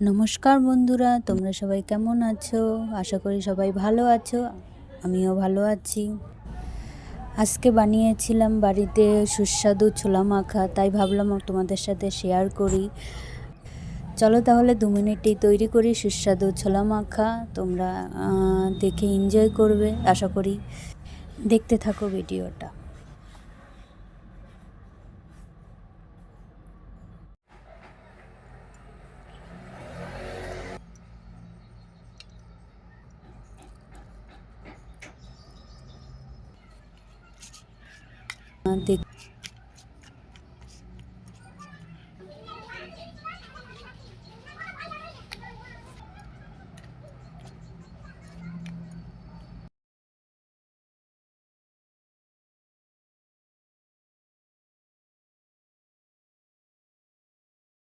নমস্কার বন্ধুরা, তোমরা সবাই কেমন আছো? আশা করি সবাই ভালো আছো। আমিও ভালো আছি। আজকে বানিয়েছিলাম বাড়িতে সুস্বাদু ছোলা মাখা, তাই ভাবলাম তোমাদের সাথে শেয়ার করি। চলো তাহলে 2 মিনিটেই তৈরি করি সুস্বাদু ছোলা মাখা। তোমরা দেখে এনজয় করবে, আশা করি। দেখতে থাকো ভিডিওটা।